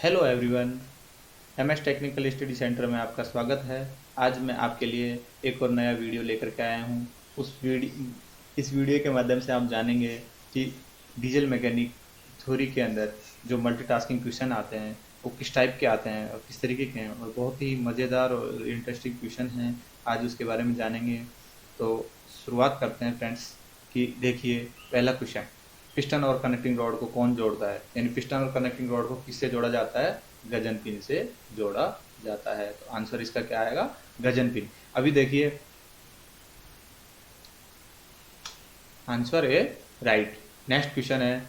Hello everyone, MS technical study centre में आपका स्वागत है। आज मैं आपके लिए एक और नया वीडियो लेकर के आया हूँ। इस वीडियो के माध्यम से आप जानेंगे कि डीजल मैकेनिक थ्योरी के अंदर जो मल्टीटास्किंग क्वेश्चन आते हैं वो किस टाइप के आते हैं और किस तरीके के हैं, और बहुत ही मज़ेदार और इंटरेस्टिंग क्वेश्चन हैं। आज उसके बारे में जानेंगे। तो शुरुआत करते हैं फ्रेंड्स। कि देखिए, पहला क्वेश्चन, पिस्टन और कनेक्टिंग रॉड को कौन जोड़ता है? यानी पिस्टन और कनेक्टिंग रॉड को किससे जोड़ा जाता है? गजन पिन से जोड़ा जाता है। तो आंसर इसका क्या आएगा? गजन पिन। अभी देखिए, answer A right. Next question है,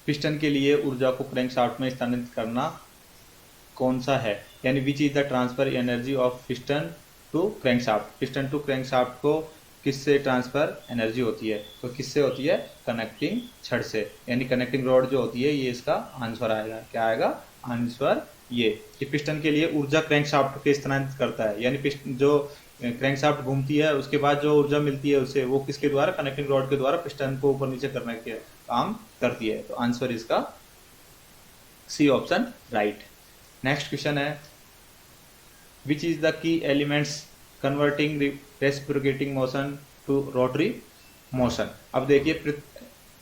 पिस्टन के लिए ऊर्जा को क्रैंकशाफ्ट में स्थानांतरित करना कौन सा है? यानी which is the transfer energy of piston to crankshaft? Piston to crankshaft को किससे ट्रांसफर एनर्जी होती है? तो किससे होती है? कनेक्टिंग छड़ से। यानी कनेक्टिंग रॉड जो होती है, ये इसका आंसर आएगा। क्या आएगा? आंसर ये कि पिस्टन के लिए ऊर्जा क्रैंकशाफ्ट के स्थानांतरित करता है। यानी पिस्टन जो क्रैंकशाफ्ट घूमती है, उसके बाद जो ऊर्जा मिलती है उसे, वो किसके द्वारा? कनेक्टिंग रॉड के द्वारा पिस्टन को ऊपर नीचे करने के काम करती है। तो आंसर इसका C option right. Next question है, which is the key elements converting reciprocating motion to rotary motion? अब देखिए,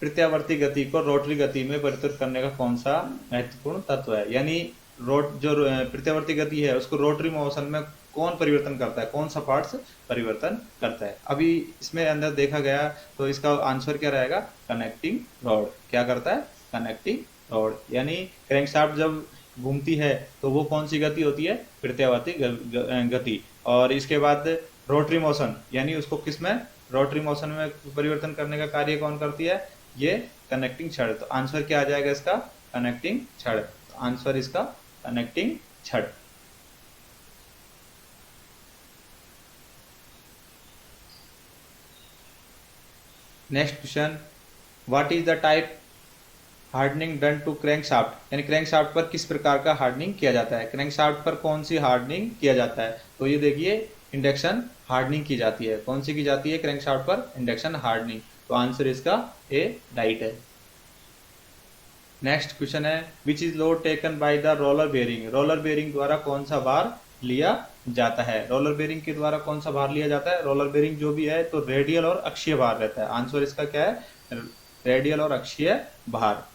प्रत्यावर्ती गति को रोटरी गति में परिवर्तित करने का कौन सा महत्वपूर्ण तत्व है? यानी जो प्रत्यावर्ती गति है उसको रोटरी मोशन में कौन परिवर्तन करता है? कौन सा पार्ट्स परिवर्तन करता है? अभी इसमें अंदर देखा गया तो इसका आंसर क्या रहेगा? Connecting rod. क्या करता है? Connecting rod. यानी क्रैंकशाफ्ट जब घूमती है तो वो कौन सी गति होती है? प्रत्यावर्ती गति। और इसके बाद रोटरी मोशन, यानी उसको किस में? रोटरी मोशन में परिवर्तन करने का कार्य कौन करती है? ये कनेक्टिंग छड़। तो आंसर क्या आ जाएगा इसका? कनेक्टिंग छड़। तो आंसर इसका कनेक्टिंग छड़। Next question, what is the type hardening done to crankshaft? यानी क्रैंकशाफ्ट पर किस प्रकार का हार्डनिंग किया जाता है? क्रैंकशाफ्ट पर कौन सी हार्डनिंग किया जाता है? तो ये देखिए, इंडक्शन हार्डनिंग की जाती है। कौन सी की जाती है क्रैंकशाफ्ट पर? Induction hardening. तो आंसर इसका ए राइट है। नेक्स्ट क्वेश्चन है, which is load taken by the roller bearing? Roller bearing द्वारा कौन सा भार लिया जाता है? रोलर बेरिंग के द्वारा कौन सा भार लिया जाता है? रोलर बेरिंग जो भी है तो रेडियल और अक्षीय भार रहता है। आंसर इसका क्या है? रेडियल और अक्षीय भार।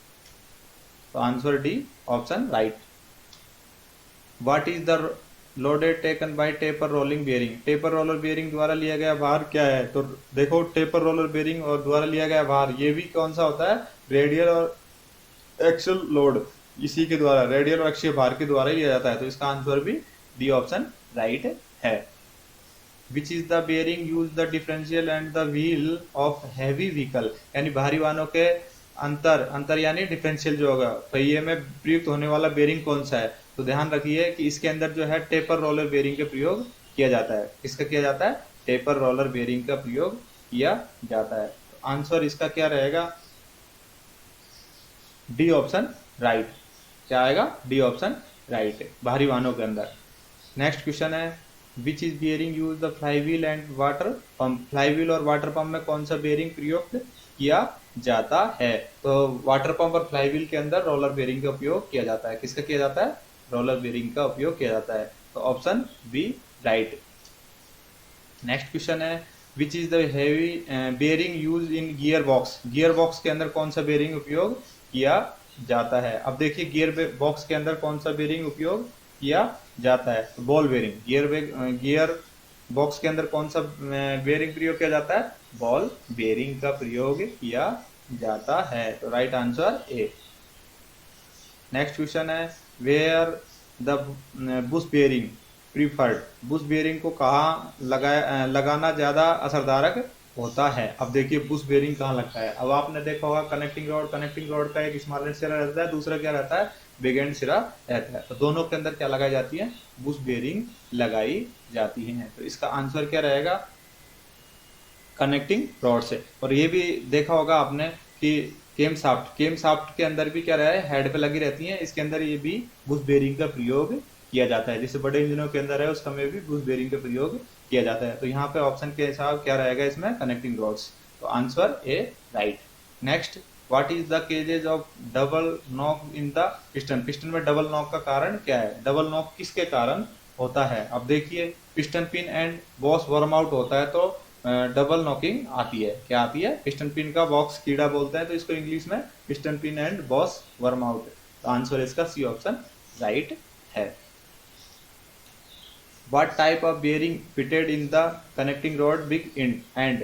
तो answer D option right. What is the loaded taken by taper rolling bearing? Taper roller bearing द्वारा लिया गया भार क्या है? तो देखो, टेपर रोलर बेरिंग और द्वारा लिया गया भार, ये भी कौन सा होता है? रेडियल और एक्सल लोड। इसी के द्वारा, रेडियल और अक्षीय भार के द्वारा लिया जाता है। तो इसका आंसर भी डी ऑप्शन राइट है। Which is the bearing use the differential and the wheel of heavy vehicle? यानी भारी वाहनों के अंतर यानी डिफरेंशियल जो होगा, पहिए में प्रयुक्त होने वाला बेरिंग कौन सा है? तो ध्यान रखिए कि इसके अंदर जो है टेपर रोलर बेरिंग का प्रयोग किया जाता है। किसका किया जाता है? टेपर रोलर बेरिंग का प्रयोग किया जाता है। तो आंसर इसका क्या रहेगा? D option right. क्या आएगा? डी ऑप्शन राइट, भारी वाहनों के अंदर। नेक्स्ट क्वेश्चन है, which is bearing use the flywheel and water pump? Flywheel और वाटर पंप में कौन सा बेरिंग प्रयुक्त किया जाता है? तो वाटर पंप और फ्लाईव्हील के अंदर रोलर बेरिंग का उपयोग किया जाता है। किसका किया जाता है? रोलर बेरिंग का उपयोग किया जाता है। तो option B right. Next question है, which is the heavy bearing use in gear box? Gear box के अंदर कौन सा बेरिंग उपयोग किया जाता है? अब देखिए, गियर बॉक्स के अंदर कौन सा बेरिंग उपयोग किया जाता है? Ball bearing. गियर बॉक्स के अंदर कौन सा बेरिंग प्रयोग किया जाता है? बॉल बेरिंग का प्रयोग किया जाता है। तो right answer A. Next question है, where the bush bearing preferred? Bush bearing को कहाँ लगाना ज्यादा असरदारक होता है? अब देखिए, बुश बेरिंग कहाँ लगता है? अब आपने देखा होगा कनेक्टिंग रॉड। कनेक्टिंग रॉड का एक स्मॉल एंड सिरा रहता है, दूसरा क्या रहता है? बिग एंड सिरा रहता है। तो दोनों के अंदर क्या लगाई जाती है? बुश बेरिंग लगाई जाती है। तो इसका आंसर क्या रहेगा? कनेक्टिंग रॉड से। और ये भी देखा होगा आपने कि केम साफ्ट के अंदर भी क्या रहा है? हेड पे लगी रहती है। इसके अंदर ये भी बुश बेरिंग का प्रयोग किया जाता है। जैसे बड़े इंजनों के अंदर है, उसका में भी बुश बेरिंग का प्रयोग किया जाता है। तो यहाँ पे ऑप्शन के हिसाब क्या रहेगा इसमें? Connecting rods. तो answer A right. Next, what is the causes of double knock in the piston, piston में डबल नॉक का कारण क्या है, डबल नॉक किसके कारण होता है। अब देखिए piston pin and boss worm out होता है तो डबल नॉकिंग आती है, क्या आती है, पिस्टन पिन का बॉक्स कीड़ा बोलते हैं तो इसको इंग्लिश में piston pin and boss worm out. तो आंसर इसका सी ऑप्शन राइट है। What type of bearing fitted in the connecting rod big end and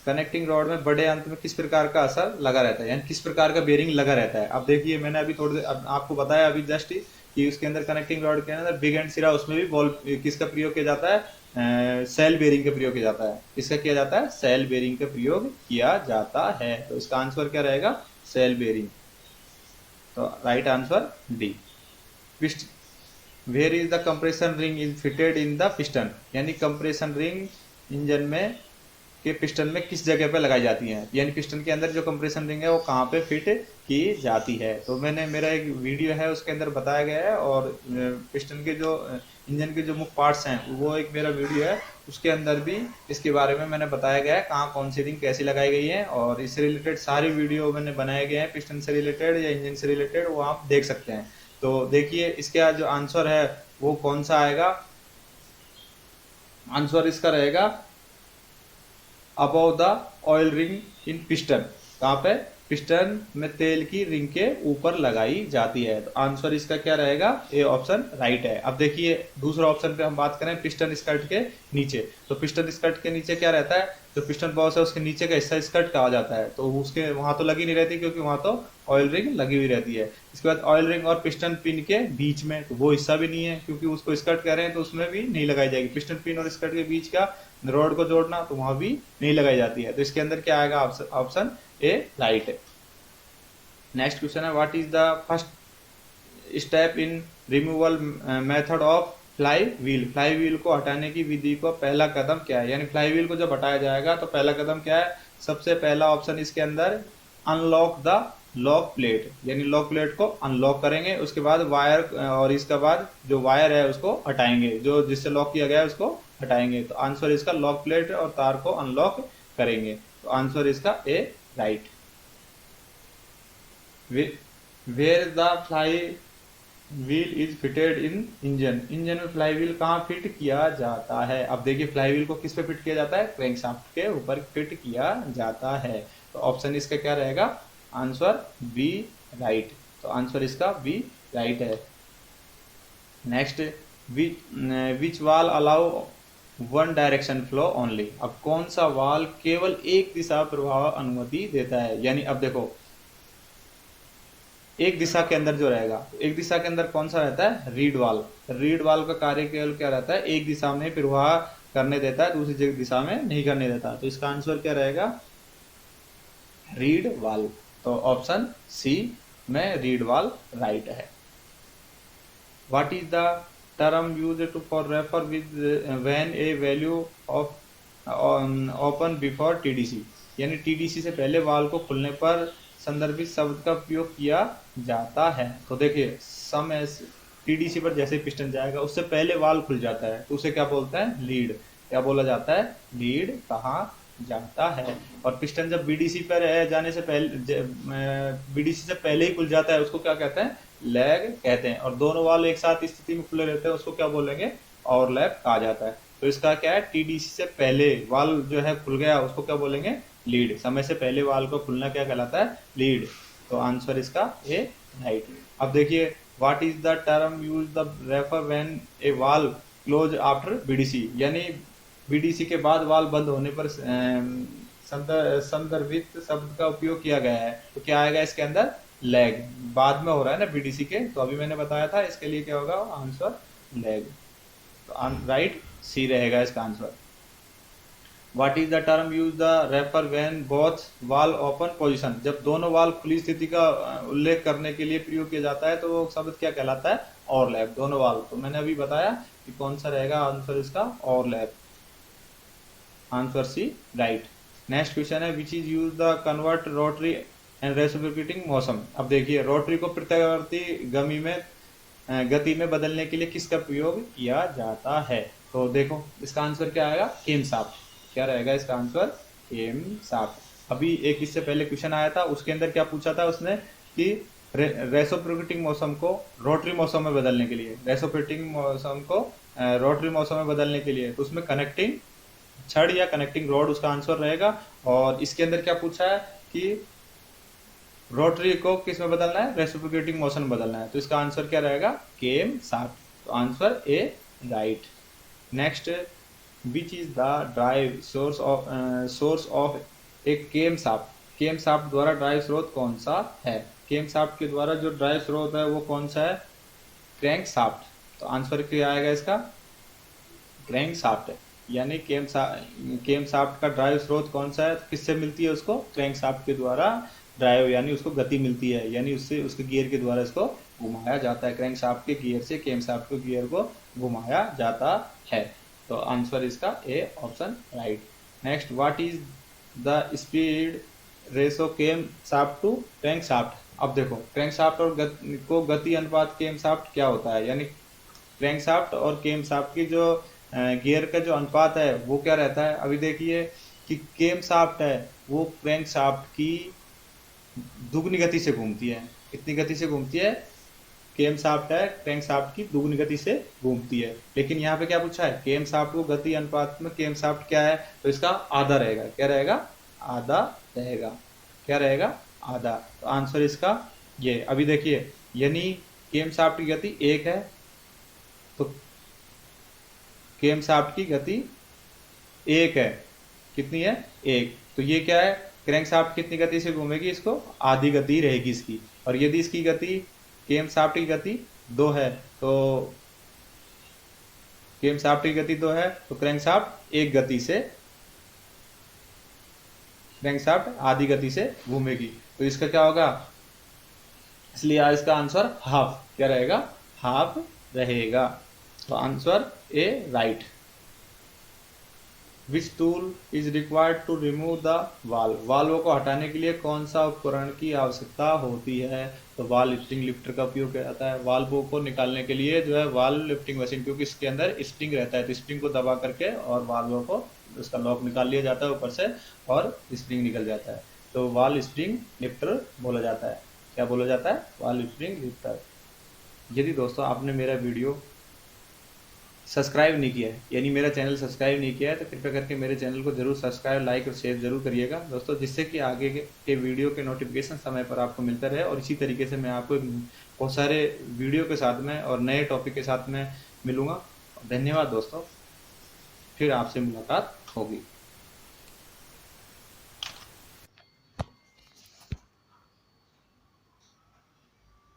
connecting rod में बड़े अंत में किस प्रकार का असर लगा रहता है, यानी किस प्रकार का बेरिंग लगा रहता है। अब देखिए मैंने अभी थोड़ी देर आपको बताया अभी जस्ट कि उसके अंदर कनेक्टिंग रॉड के अंदर बिग एंड सिरा, उसमें भी बॉल किसका प्रयोग किया जाता है, सेल बेरिंग का प्रयोग किया जाता है। किसका किया जाता है, सेल बेरिंग का प्रयोग किया जाता है। तो इसका आंसर क्या रहेगा, सेल बेरिंग। तो right answer D. Where is the compression ring is fitted in the piston, यानी कंप्रेशन रिंग इंजन में के पिस्टन में किस जगह पे लगाई जाती है, यानी पिस्टन के अंदर जो कंप्रेशन रिंग है वो कहाँ पे फिट की जाती है। तो मैंने मेरा एक वीडियो है उसके अंदर बताया गया है, और पिस्टन के जो इंजन के जो मुख्य पार्ट्स हैं वो एक मेरा वीडियो है, उसके अंदर भी इसके बारे में मैंने बताया गया है कहाँ कौन सी रिंग कैसी लगाई गई है, और इससे रिलेटेड सारी वीडियो मैंने बनाए गए हैं पिस्टन से रिलेटेड या इंजन से रिलेटेड, वो आप देख सकते हैं। तो देखिए इसका जो आंसर है वो कौन सा आएगा, आंसर इसका रहेगा above the oil ring in piston. कहाँ पे, पिस्टन में तेल की रिंग के ऊपर लगाई जाती है। तो आंसर इसका क्या रहेगा, ए ऑप्शन राइट है। अब देखिए दूसरा ऑप्शन पे हम बात करें पिस्टन स्कर्ट के नीचे, तो पिस्टन स्कर्ट के नीचे क्या रहता है, जो पिस्टन बॉक्स है उसके नीचे का हिस्सा स्कर्ट कहा जाता है, तो उसके वहां तो लगी नहीं रहती क्योंकि वहां तो ऑयल रिंग लगी हुई रहती है। इसके बाद ऑयल रिंग और पिस्टन पिन के बीच में, तो वो हिस्सा भी नहीं है क्योंकि उसको स्कर्ट कह रहे हैं, तो उसमें भी नहीं लगाई जाएगी। पिस्टन पिन और स्कर्ट के बीच का रोड को जोड़ना, तो वहां भी नहीं लगाई जाती है। तो इसके अंदर क्या आएगा, ऑप्शन ए राइट है। नेक्स्ट क्वेश्चन है what is the first step in removal method of fly wheel, fly wheel को हटाने की विधि को पहला कदम क्या है, यानी फ्लाई व्हील को जब हटाया जाएगा तो पहला कदम क्या है, सबसे पहला ऑप्शन इसके अंदर अनलॉक द लॉक प्लेट, यानी लॉक प्लेट को अनलॉक करेंगे, उसके बाद वायर और इसके बाद जो वायर है उसको हटाएंगे, जो जिससे लॉक किया गया है उसको हटाएंगे। तो आंसर इसका लॉक प्लेट और तार को अनलॉक करेंगे। तो आंसर इसका A right. Where the flywheel is fitted in engine, engine में फ्लाई व्हील कहाँ फिट किया जाता है। अब देखिए फ्लाई व्हील को किस पे फिट किया जाता है, क्रैंकशाफ्ट के ऊपर फिट किया जाता है। तो ऑप्शन इसका क्या रहेगा, आंसर बी राइट। तो आंसर इसका बी राइट है। नेक्स्ट विच वाल allow one direction flow only, अब कौन सा वाल केवल एक दिशा प्रवाह अनुमति देता है, यानी अब देखो एक दिशा के अंदर जो रहेगा, एक दिशा के अंदर कौन सा रहता है, रीड वाल। रीड वाल का कार्य केवल क्या रहता है, एक दिशा में प्रवाह करने देता है, दूसरी दिशा में नहीं करने देता। तो इसका आंसर क्या रहेगा, रीड वाल। तो ऑप्शन सी में रीड वाल राइट है। What is the term used to for refer with when a value of open before TDC, यानी टीडीसी से पहले वाल को खुलने पर संदर्भित शब्द का उपयोग किया जाता है। तो देखिए समय टीडीसी पर जैसे पिस्टन जाएगा उससे पहले वाल खुल जाता है तो उसे क्या बोलते हैं, लीड। क्या बोला जाता है, लीड कहा जाता है। और पिस्टन जब बीडीसी पर जाने से पहले, बीडीसी से पहले ही खुल जाता है उसको क्या कहते हैं, लैग कहते हैं। और दोनों वाल एक साथ स्थिति में खुले रहते हैं उसको क्या बोलेंगे, ओवरलैप कहा जाता है। तो इसका क्या है, टीडीसी से पहले वाल जो है खुल गया उसको क्या बोलेंगे, लीड। समय से पहले वाल को खुलना क्या कहलाता है, लीड। तो आंसर इसका ए राइट। अब देखिए what is the term use the refer when ए वाल क्लोज आफ्टर बीडीसी, यानी बीडीसी के बाद वाल बंद होने पर संदर्भित शब्द का उपयोग किया गया है। तो क्या आएगा इसके अंदर, लैग। बाद में हो रहा है ना बीडीसी के, तो अभी मैंने बताया था इसके लिए क्या होगा आंसर, लैग। तो राइट सी रहेगा इसका answer. What is the term use the refer when both वाल ओपन पोजीशन, जब दोनों वाल खुली स्थिति का उल्लेख करने के लिए प्रयोग किया जाता है तो वो शब्द क्या कहलाता है, ओवरलैप। दोनों वाल, तो मैंने अभी बताया कि कौन सा रहेगा आंसर इसका, overlap. Answer C right. Next question है which is use the convert rotary and reciprocating motion. अब देखिए रोटरी को प्रत्यावर्ती गति में बदलने के लिए किसका प्रयोग किया जाता है। तो देखो इसका आंसर क्या आएगा, केम शाफ्ट। क्या रहेगा इसका आंसर, केम शाफ्ट। अभी एक इससे पहले क्वेश्चन आया था, उसके अंदर क्या पूछा था उसने कि रेसिप्रोकेटिंग मौसम को रोटरी मौसम में बदलने के लिए, रेसिप्रोकेटिंग मौसम को रोटरी मौसम में बदलने के लिए, तो उसमें कनेक्टिंग छड़ या कनेक्टिंग रॉड उसका आंसर रहेगा। और इसके अंदर क्या पूछा है कि रोटरी को किस में बदलना है, रेसिप्रोकेटिंग मोशन में बदलना है, तो इसका आंसर क्या रहेगा, केम शाफ्ट। तो answer A right. Next, which is the drive source of A came shaft. Came shaft द्वारा ड्राइव स्रोत कौन सा है? केम शाफ्ट के द्वारा जो ड्राइव स्रोत है वो कौन सा है? Crank shaft. तो आंसर क्या आएगा इसका? क्रैंक शाफ्ट है। यानी केम शाफ्ट का ड्राइव स्रोत कौन सा है? किससे मिलती है उसको? क्रैंक शाफ्ट के द्वारा ड्राइव, यानी उसको गति मिलती है, यानी उससे उसके गियर के द्वारा इसको घुमाया जाता है। क्रैंक शाफ्ट के गियर से केम शाफ्ट के गियर को घुमाया जाता है। तो आंसर इसका A option right. Next, what is the speed ratio cam shaft to crank shaft. अब देखो, क्रैंक शाफ्ट और गति अनुपात केम शाफ्ट क्या होता है, यानी क्रैंक शाफ्ट और केम शाफ्ट की जो गियर का जो अनुपात है वो क्या रहता है। अभी देखिए कि केम शाफ्ट है वो क्रैंक शाफ्ट की दुगनी गति से घूमती है। कितनी गति से घूमती है? केम शाफ्ट है क्रैंक शाफ्ट की दुगनी गति से घूमती है। लेकिन यहाँ पे क्या पूछा है, केम शाफ्ट को गति अनुपात में केम शाफ्ट क्या है, तो इसका आधा रहेगा। क्या रहेगा? आधा रहेगा। क्या रहेगा? आधा। तो आंसर इसका ये। अभी देखिए, यानी केम शाफ्ट की गति 1 है, तो केम शाफ्ट की गति 1 है। कितनी है? 1। तो ये क्या है, क्रैंक शाफ्ट कितनी गति से घूमेगी, इसको आधी गति रहेगी इसकी। और यदि इसकी गति, केम शाफ्ट की गति 2 है, तो केम शाफ्ट की गति 2 है, तो क्रैंक शाफ्ट 1 गति से, क्रैंक शाफ्ट आधी गति से घूमेगी। तो इसका क्या होगा, इसलिए इसका आंसर हाफ। क्या रहेगा? हाफ रहेगा। तो answer A right. Which tool is required to remove the valve. Valve को हटाने के लिए कौन सा उपकरण की आवश्यकता होती है? तो वाल्व स्प्रिंग लिफ्टर का उपयोग किया जाता है। वाल्व को निकालने के लिए जो है वाल्व लिफ्टिंग मशीन, क्योंकि इसके अंदर स्प्रिंग रहता है, तो स्प्रिंग को दबा करके और वाल्व को उसका लॉक निकाल लिया जाता है ऊपर से, और स्प्रिंग निकल जाता है। तो वाल्व स्प्रिंग लिफ्टर बोला जाता है। क्या बोला जाता है? Valve spring lifter. यदि दोस्तों आपने मेरा वीडियो सब्सक्राइब नहीं किया है, यानी मेरा चैनल सब्सक्राइब नहीं किया है, तो कृपया करके मेरे चैनल को जरूर सब्सक्राइब, लाइक और शेयर जरूर करिएगा दोस्तों, जिससे कि आगे के वीडियो के नोटिफिकेशन समय पर आपको मिलता रहे। और इसी तरीके से मैं आपको बहुत सारे वीडियो के साथ में और नए टॉपिक के साथ में मिलूंगा। धन्यवाद दोस्तों, फिर आपसे मुलाकात होगी।